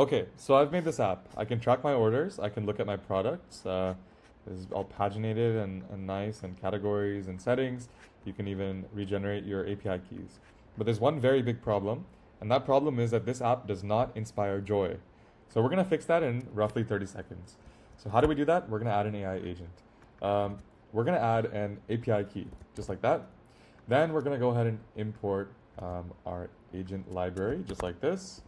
Okay, so I've made this app. I can track my orders. I can look at my products. It's all paginated and nice, and categories and settings. You can even regenerate your API keys. But there's one very big problem, and that problem is that this app does not inspire joy. So we're going to fix that in roughly 30 seconds. So how do we do that? We're going to add an AI agent. We're going to add an API key, just like that. Then we're going to go ahead and import our agent library, just like this.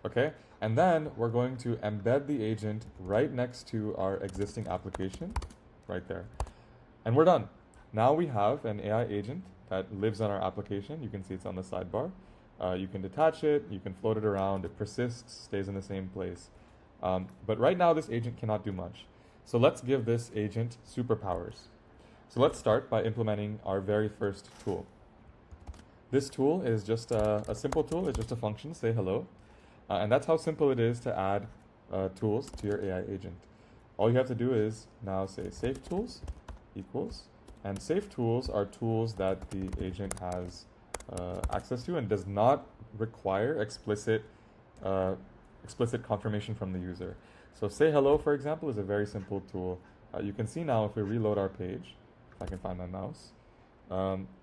Okay, and then we're going to embed the agent right next to our existing application, right there. And we're done. Now we have an AI agent that lives on our application. You can see it's on the sidebar. You can detach it, you can float it around, it persists, stays in the same place. But right now this agent cannot do much. So let's give this agent superpowers. So let's start by implementing our very first tool. This tool is just a simple tool, it's just a function, say hello. And that's how simple it is to add tools to your AI agent. All you have to do is now say safe tools equals, and safe tools are tools that the agent has access to and does not require explicit confirmation from the user. So say hello, for example, is a very simple tool. You can see now if we reload our page, if I can find my mouse,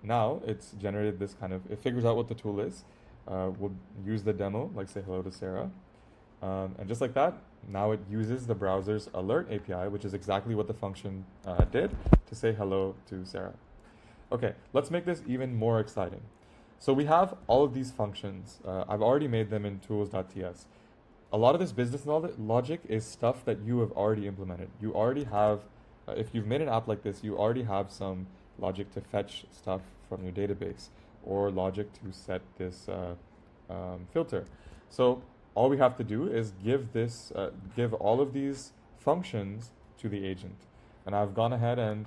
now it's generated this kind of, it figures out what the tool is. We'll use the demo, like say hello to Sarah. And just like that, now it uses the browser's alert API, which is exactly what the function did, to say hello to Sarah. Okay, let's make this even more exciting. So we have all of these functions. I've already made them in tools.ts. A lot of this business logic is stuff that you have already implemented. You already have, if you've made an app like this, you already have some logic to fetch stuff from your database, or logic to set this filter. So all we have to do is give all of these functions to the agent. And I've gone ahead and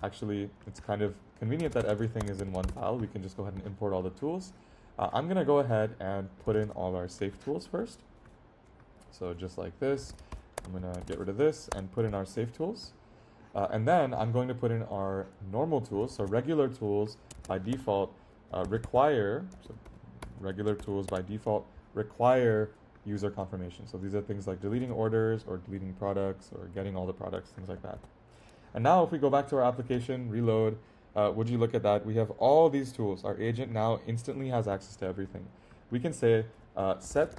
actually, it's kind of convenient that everything is in one file. We can just go ahead and import all the tools. I'm going to go ahead and put in all our safe tools first. So just like this, I'm going to get rid of this and put in our safe tools. And then I'm going to put in our normal tools. So regular tools by default regular tools by default require user confirmation. So these are things like deleting orders or deleting products or getting all the products, things like that. And now if we go back to our application, reload, would you look at that? We have all these tools. Our agent now instantly has access to everything. We can say set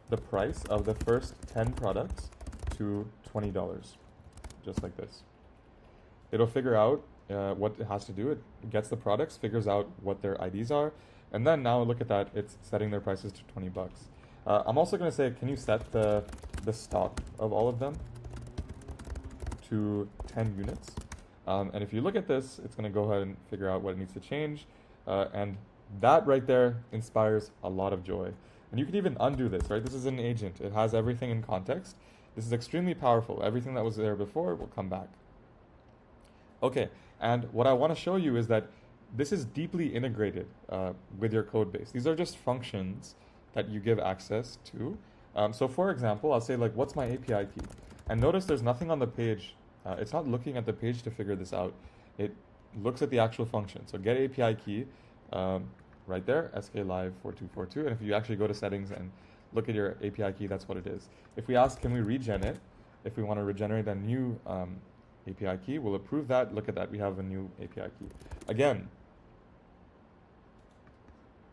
the price of the first 10 products to $20, just like this. It'll figure out what it has to do. It gets the products, figures out what their IDs are, and then now look at that, it's setting their prices to $20. I'm also going to say, can you set the stock of all of them to 10 units? And if you look at this, it's going to go ahead and figure out what it needs to change. And that right there inspires a lot of joy. And you can even undo this, right? This is an agent. It has everything in context. This is extremely powerful. Everything that was there before will come back. Okay, and what I want to show you is that this is deeply integrated with your code base. These are just functions that you give access to. So for example, I'll say like, what's my API key? And notice there's nothing on the page. It's not looking at the page to figure this out. It looks at the actual function. So get API key, right there, sklive4242. And if you actually go to settings and look at your API key, that's what it is. If we ask, can we regen it? If we want to regenerate a new API key, we'll approve that. Look at that, we have a new API key. Again,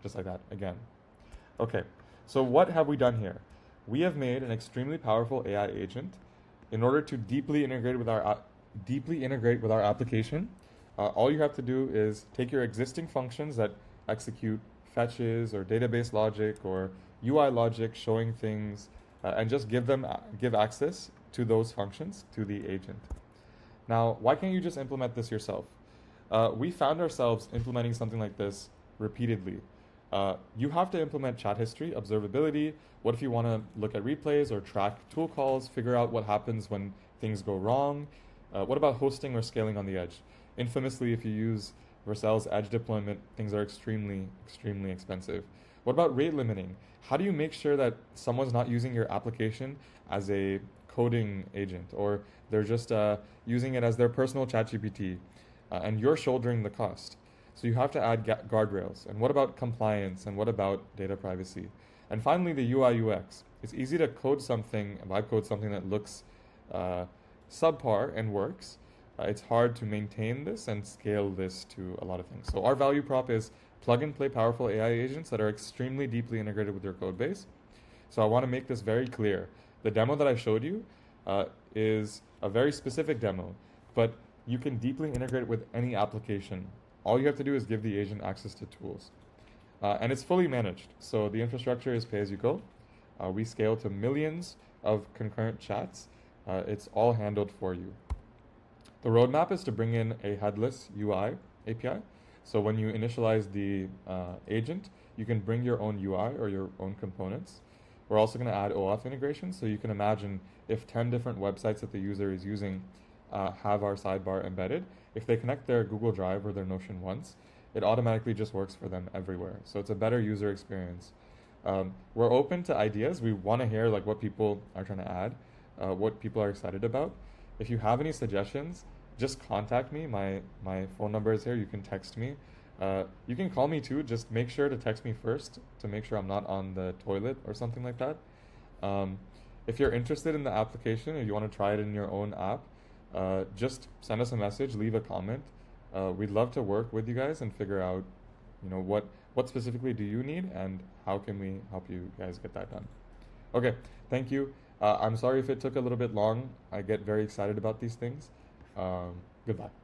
just like that, again. Okay, so what have we done here? We have made an extremely powerful AI agent in order to deeply integrate with our application. All you have to do is take your existing functions that execute fetches or database logic or UI logic showing things, and just give access to those functions to the agent. Now, why can't you just implement this yourself? We found ourselves implementing something like this repeatedly. You have to implement chat history, observability. What if you want to look at replays or track tool calls, figure out what happens when things go wrong? What about hosting or scaling on the edge? Infamously, if you use Vercel's edge deployment, things are extremely, extremely expensive. What about rate limiting? How do you make sure that someone's not using your application as a coding agent, or they're just using it as their personal ChatGPT, and you're shouldering the cost? So you have to add guardrails. And what about compliance? And what about data privacy? And finally, the UI UX. It's easy to code something, vibe code something that looks subpar and works. It's hard to maintain this and scale this to a lot of things. So our value prop is plug and play powerful AI agents that are extremely deeply integrated with your code base. So I want to make this very clear. The demo that I showed you is a very specific demo, but you can deeply integrate it with any application. All you have to do is give the agent access to tools. And it's fully managed. So the infrastructure is pay as you go. We scale to millions of concurrent chats. It's all handled for you. The roadmap is to bring in a headless UI API. So when you initialize the agent, you can bring your own UI or your own components. We're also going to add OAuth integration. So you can imagine if 10 different websites that the user is using have our sidebar embedded, if they connect their Google Drive or their Notion once, it automatically just works for them everywhere. So it's a better user experience. We're open to ideas. We want to hear like what people are trying to add, what people are excited about. If you have any suggestions, just contact me. My phone number is here. You can text me. You can call me too. Just make sure to text me first to make sure I'm not on the toilet or something like that. If you're interested in the application or you want to try it in your own app, just send us a message, leave a comment. We'd love to work with you guys and figure out, what specifically do you need and how can we help you guys get that done. Okay, thank you. I'm sorry if it took a little bit long. I get very excited about these things. Goodbye.